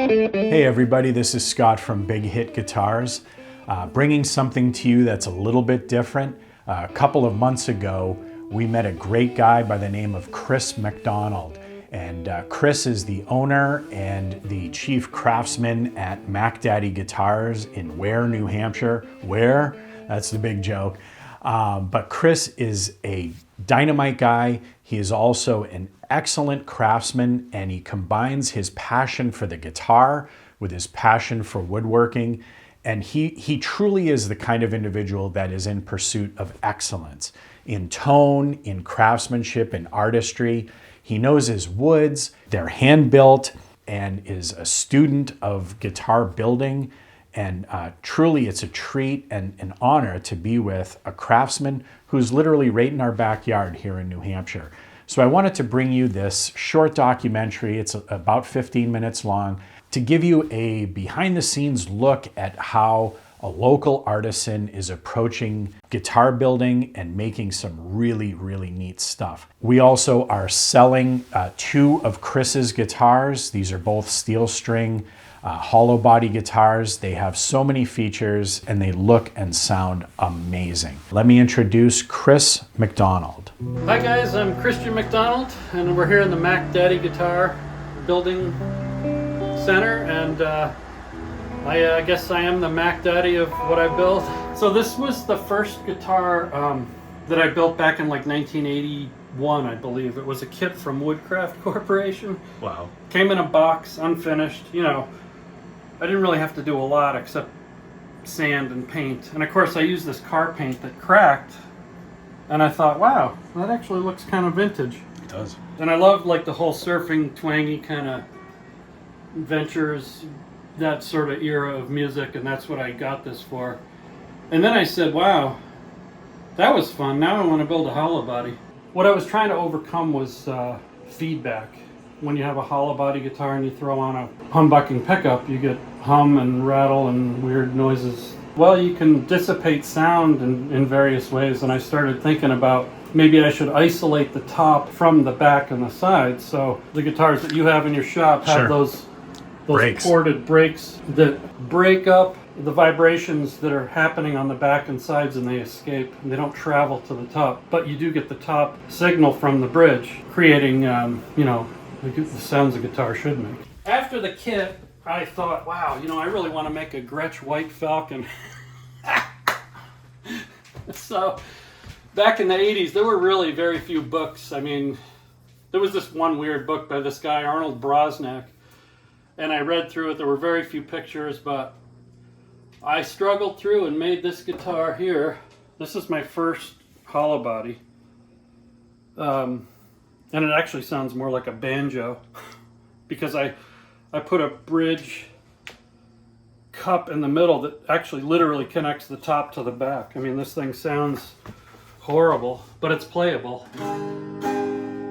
Hey everybody, this is Scott from Big Hit Guitars, bringing something to you that's a little bit different. A couple of months ago, we met a great guy by the name of Chris Macdonald. And Chris is the owner and the chief craftsman at Macdaddy Guitars in Ware, New Hampshire. Where? That's the big joke. But Chris is a dynamite guy. He is also an excellent craftsman, and he combines his passion for the guitar with his passion for woodworking. And he truly is the kind of individual that is in pursuit of excellence in tone, in craftsmanship, in artistry. He knows his woods, they're hand-built, and is a student of guitar building. And truly, it's a treat and an honor to be with a craftsman who's literally right in our backyard here in New Hampshire. So I wanted to bring you this short documentary. It's about 15 minutes long, to give you a behind-the-scenes look at how a local artisan is approaching guitar building and making some really, really neat stuff. We also are selling two of Chris's guitars. These are both steel string, hollow body guitars. They have so many features and they look and sound amazing. Let me introduce Chris Macdonald. Hi guys, I'm Christian Macdonald and we're here in the Macdaddy Guitar Building Center, and I guess I am the Macdaddy of what I built. So this was the first guitar that I built back in like 1981, I believe. It was a kit from Woodcraft Corporation. Wow. Came in a box, unfinished. You know, I didn't really have to do a lot except sand and paint. And of course I used this car paint that cracked, and I thought, wow, that actually looks kind of vintage. It does. And I loved like the whole surfing, twangy kind of ventures, that sort of era of music, and that's what I got this for. And then I said, wow, that was fun. Now I want to build a hollow body. What I was trying to overcome was feedback. When you have a hollow body guitar and you throw on a humbucking pickup, you get hum and rattle and weird noises. Well, you can dissipate sound in various ways, and I started thinking about maybe I should isolate the top from the back and the sides. So the guitars that you have in your shop have Sure. those Brakes. ported brakes that break up the vibrations that are happening on the back and sides, and they escape and they don't travel to the top. But you do get the top signal from the bridge, creating, you know, the sounds a guitar should make. After the kit, I thought, wow, you know, I really want to make a Gretsch White Falcon. So back in the 80s, there were really very few books. I mean, there was this one weird book by this guy, Arnold Brosnack, and I read through it. There were very few pictures, but I struggled through and made this guitar here. This is my first hollow body. And it actually sounds more like a banjo because I put a bridge cup in the middle that actually literally connects the top to the back. I mean, this thing sounds horrible, but it's playable.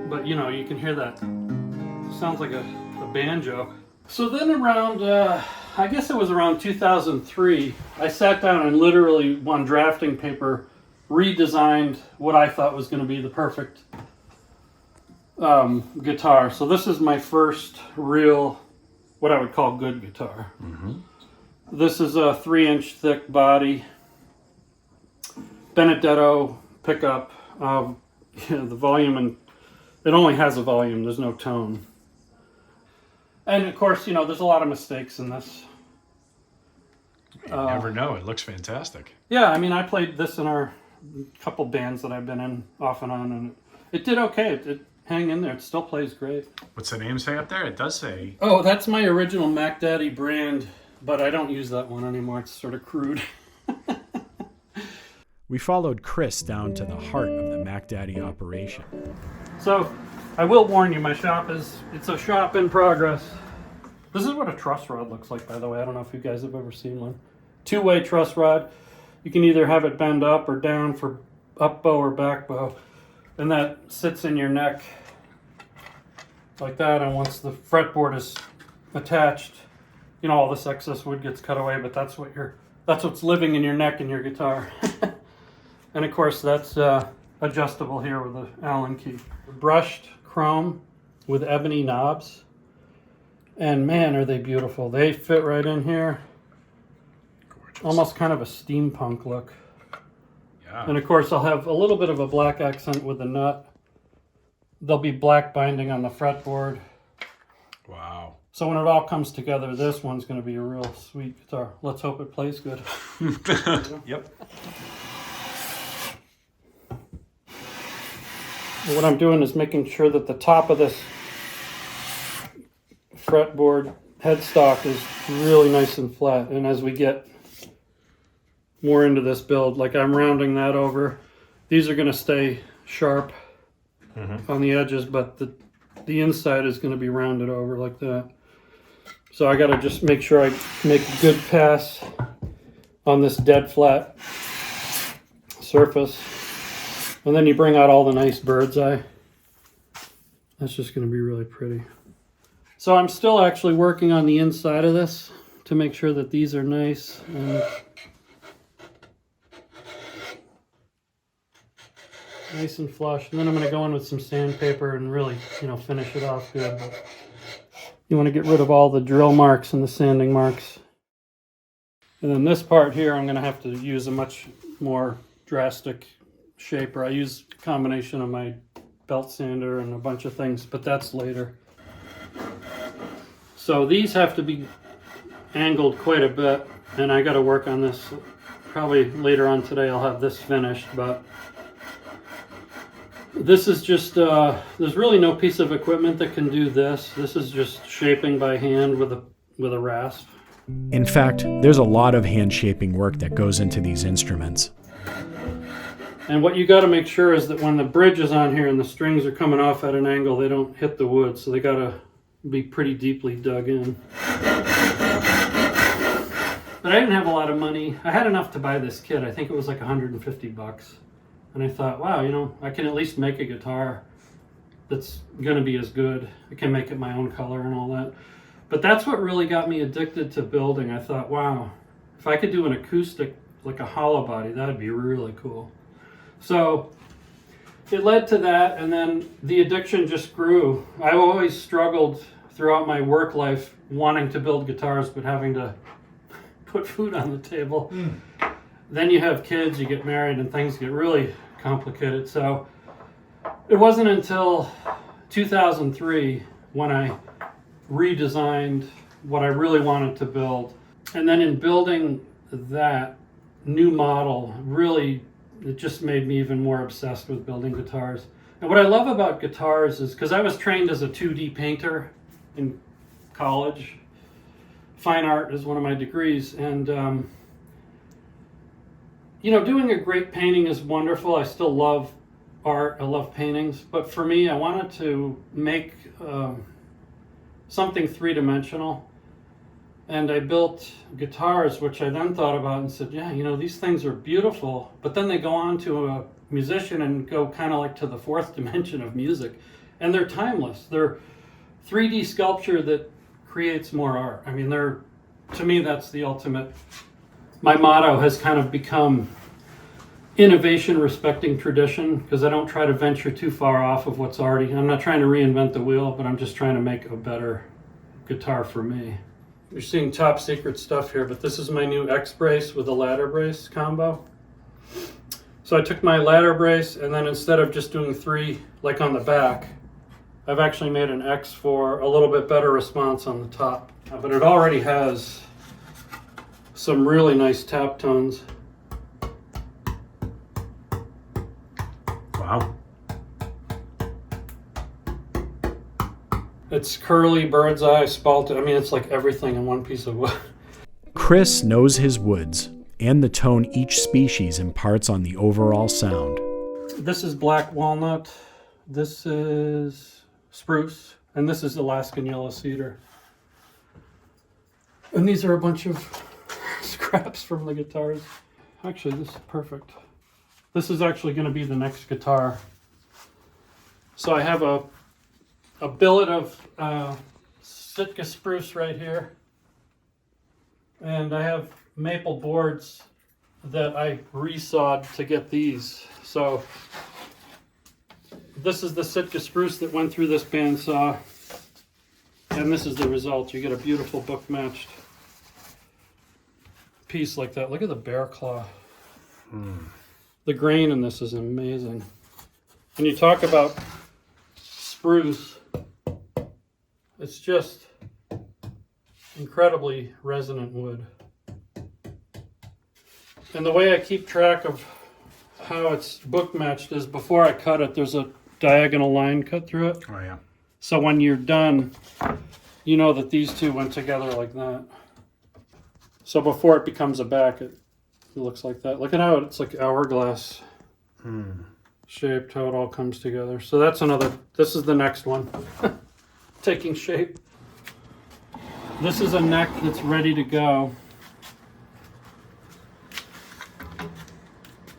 But you know, you can hear that. It sounds like a banjo. So then around, I guess it was around 2003, I sat down and literally on drafting paper redesigned what I thought was going to be the perfect guitar. So this is my first real, what I would call good guitar. Mm-hmm. This is a 3-inch thick body, Benedetto pickup. The volume, and it only has a volume, there's no tone. And of course, you know, there's a lot of mistakes in this. You never know. It looks fantastic. Yeah, I mean, I played this in our couple bands that I've been in off and on, and it did okay. It hang in there. It still plays great. What's the name say up there? It does say... Oh, that's my original Macdaddy brand, but I don't use that one anymore. It's sort of crude. We followed Chris down to the heart of the Macdaddy operation. So, I will warn you, my shop it's a shop in progress. This is what a truss rod looks like, by the way. I don't know if you guys have ever seen one. 2-way truss rod. You can either have it bend up or down for up bow or back bow. And that sits in your neck like that. And once the fretboard is attached, you know, all this excess wood gets cut away, but that's what's living in your neck in your guitar. And of course, that's adjustable here with the Allen key. Brushed chrome with ebony knobs. And man, are they beautiful. They fit right in here. Gorgeous. Almost kind of a steampunk look. Yeah. And of course I'll have a little bit of a black accent with the nut. There'll be black binding on the fretboard. Wow. So when it all comes together, this one's going to be a real sweet guitar. Let's hope it plays good. Yep. What I'm doing is making sure that the top of this fretboard headstock is really nice and flat. And as we get more into this build, like I'm rounding that over. These are going to stay sharp on the edges, but the inside is going to be rounded over like that. So I got to just make sure I make a good pass on this dead flat surface. And then you bring out all the nice bird's eye. That's just going to be really pretty. So I'm still actually working on the inside of this to make sure that these are nice and nice and flush. And then I'm going to go in with some sandpaper and really, finish it off good. You want to get rid of all the drill marks and the sanding marks. And then this part here, I'm going to have to use a much more drastic shaper. I use a combination of my belt sander and a bunch of things, but that's later. So these have to be angled quite a bit, and I got to work on this. Probably later on today I'll have this finished, but this is just, there's really no piece of equipment that can do this. This is just shaping by hand with a rasp. In fact, there's a lot of hand shaping work that goes into these instruments. And what you got to make sure is that when the bridge is on here and the strings are coming off at an angle, they don't hit the wood, so they got to be pretty deeply dug in. But I didn't have a lot of money. I had enough to buy this kit. I think it was like $150. And I thought, wow, I can at least make a guitar that's going to be as good. I can make it my own color and all that. But that's what really got me addicted to building. I thought, wow, if I could do an acoustic, like a hollow body, that'd be really cool. So it led to that, and then the addiction just grew. I always struggled throughout my work life wanting to build guitars, but having to put food on the table. Then you have kids, you get married, and things get really complicated. So it wasn't until 2003 when I redesigned what I really wanted to build. And then in building that new model, really, it just made me even more obsessed with building guitars. And what I love about guitars is, because I was trained as a 2D painter in college. Fine art is one of my degrees, and doing a great painting is wonderful. I still love art, I love paintings, but for me, I wanted to make something three-dimensional. And I built guitars, which I then thought about and said, yeah, these things are beautiful, but then they go on to a musician and go kind of like to the fourth dimension of music. And they're timeless. They're 3D sculpture that creates more art. I mean, to me, that's the ultimate. My motto has kind of become innovation respecting tradition, because I don't try to venture too far off of what's already. I'm not trying to reinvent the wheel, but I'm just trying to make a better guitar for me. You're seeing top secret stuff here, but this is my new X brace with a ladder brace combo. So I took my ladder brace, and then instead of just doing 3 like on the back, I've actually made an X for a little bit better response on the top. But it already has some really nice tap tones. Wow. It's curly, bird's eye, spalted. I mean, it's like everything in one piece of wood. Chris knows his woods and the tone each species imparts on the overall sound. This is black walnut. This is spruce. And this is Alaskan yellow cedar. And these are a bunch of scraps from the guitars. Actually, this is perfect. This is actually going to be the next guitar. So I have a billet of Sitka spruce right here. And I have maple boards that I resawed to get these. So this is the Sitka spruce that went through this bandsaw. And this is the result. You get a beautiful book matched piece like that. Look at the bear claw. The grain in this is amazing. When you talk about spruce, it's just incredibly resonant wood. And the way I keep track of how it's book matched is before I cut it, there's a diagonal line cut through it. Oh, yeah. So when you're done, you know that these two went together like that. So before it becomes a back, it looks like that. Look at how it's like hourglass shaped, how it all comes together. So that's another, this is the next one, taking shape. This is a neck that's ready to go.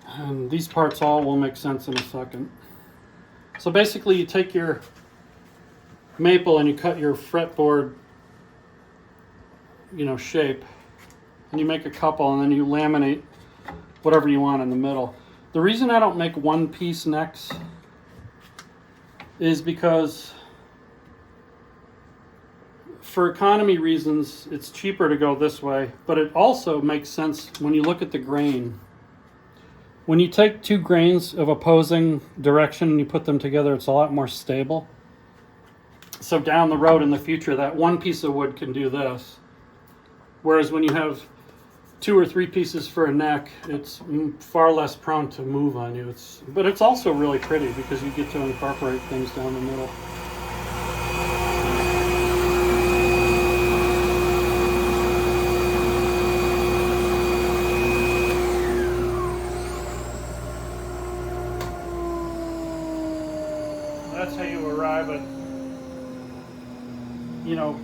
And these parts all will make sense in a second. So basically you take your maple and you cut your fretboard, shape, and you make a couple, and then you laminate whatever you want in the middle. The reason I don't make one piece necks is because for economy reasons it's cheaper to go this way, but it also makes sense when you look at the grain. When you take two grains of opposing direction and you put them together, it's a lot more stable. So down the road in the future, that one piece of wood can do this. Whereas when you have 2 or 3 pieces for a neck, it's far less prone to move on you. But it's also really pretty because you get to incorporate things down the middle. That's how you arrive at,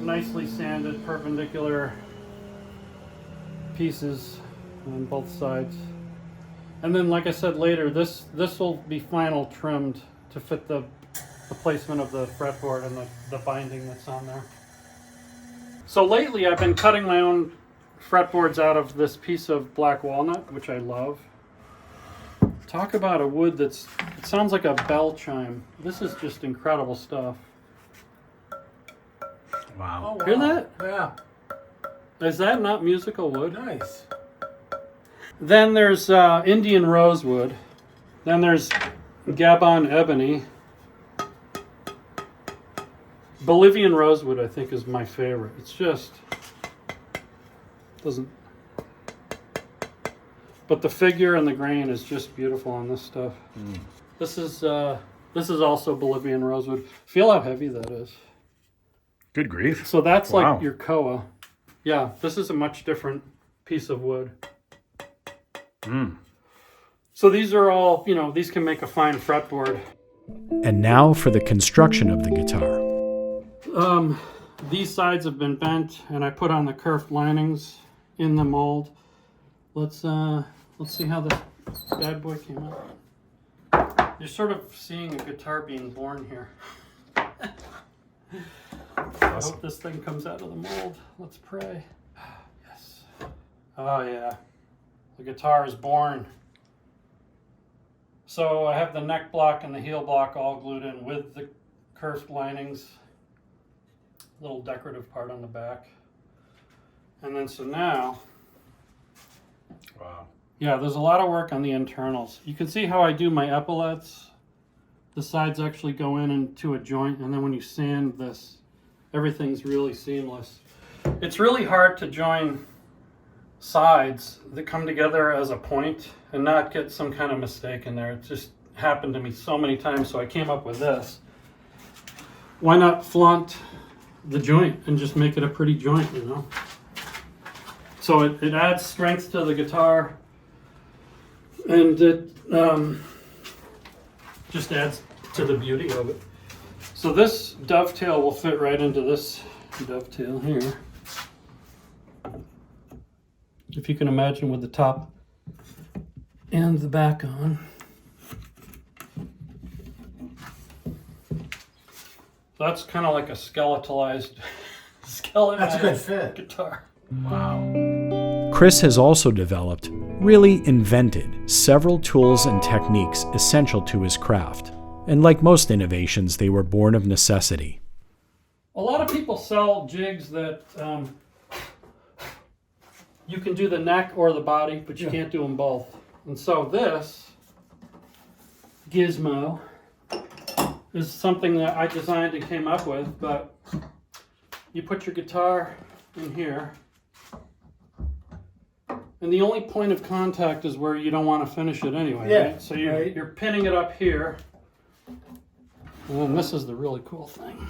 nicely sanded perpendicular pieces on both sides. And then, like I said later, this will be final trimmed to fit the placement of the fretboard and the binding that's on there. So lately I've been cutting my own fretboards out of this piece of black walnut, which I love. Talk about a wood it sounds like a bell chime. This is just incredible stuff. Wow. Oh, wow. Hear that? Yeah. Is that not musical wood? Nice. Then there's Indian rosewood. Then there's Gabon ebony. Bolivian rosewood, I think, is my favorite. It's just doesn't. But the figure and the grain is just beautiful on this stuff. This is also Bolivian rosewood. Feel how heavy that is. Good grief. So that's Wow. like your koa. Yeah, this is a much different piece of wood. So these are all, these can make a fine fretboard. And now for the construction of the guitar. These sides have been bent, and I put on the kerf linings in the mold. Let's see how this bad boy came out. You're sort of seeing a guitar being born here. I hope this thing comes out of the mold. Let's pray. Yes. Oh yeah. The guitar is born. So I have the neck block and the heel block all glued in with the kerf linings. Little decorative part on the back. And then so now, Wow. yeah, there's a lot of work on the internals. You can see how I do my epaulets. The sides actually go into a joint, and then when you sand this, everything's really seamless. It's really hard to join sides that come together as a point and not get some kind of mistake in there. It just happened to me so many times, so I came up with this. Why not flaunt the joint and just make it a pretty joint, So it adds strength to the guitar, and it just adds to the beauty of it. So this dovetail will fit right into this dovetail here. If you can imagine, with the top and the back on. That's kind of like a skeletalized That's a good fit. guitar. Wow. Chris has also developed, really invented, several tools and techniques essential to his craft. And like most innovations, they were born of necessity. A lot of people sell jigs that you can do the neck or the body, but you can't do them both. And so this gizmo is something that I designed and came up with, but you put your guitar in here, and the only point of contact is where you don't want to finish it anyway, right? So you're pinning it up here, and then this is the really cool thing.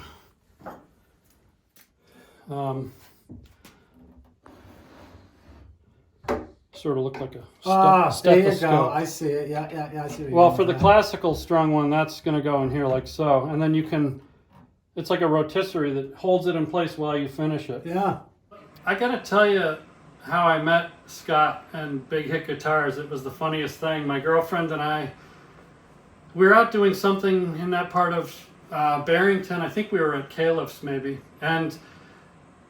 Sort of look like a there you stethoscope. go. I see it. Yeah, I see it. Well, for the classical strung one, that's going to go in here like so, and then you can. It's like a rotisserie that holds it in place while you finish it. Yeah. I got to tell you how I met Scott and Big Hit Guitars. It was the funniest thing. My girlfriend and I, we were out doing something in that part of Barrington. I think we were at Caliph's maybe, and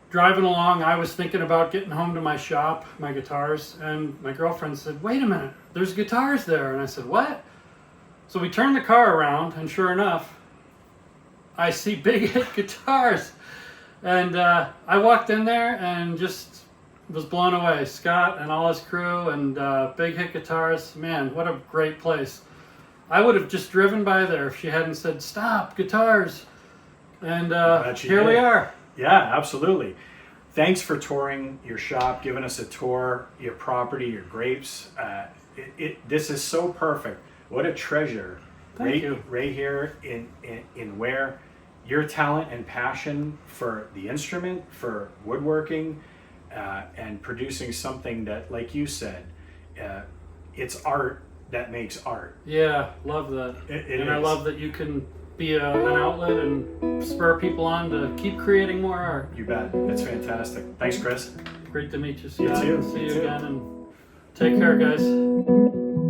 driving along, I was thinking about getting home to my shop, my guitars, and my girlfriend said, "Wait a minute, there's guitars there." And I said, "What?" So we turned the car around, and sure enough, I see Big Hit Guitars. And I walked in there and just was blown away. Scott and all his crew and Big Hit Guitars, man, what a great place. I would have just driven by there if she hadn't said, "Stop, guitars." And here we are. Yeah, absolutely. Thanks for touring your shop, giving us a tour, your property, your grapes. This is so perfect. What a treasure. Thank you. Right here in where your talent and passion for the instrument, for woodworking, and producing something that, like you said, it's art that makes art. Yeah, love that. And I love that you can be an outlet and spur people on to keep creating more art. You bet. It's fantastic. Thanks, Chris. Great to meet you, Scott. You too. See You you too. again, and take care, guys.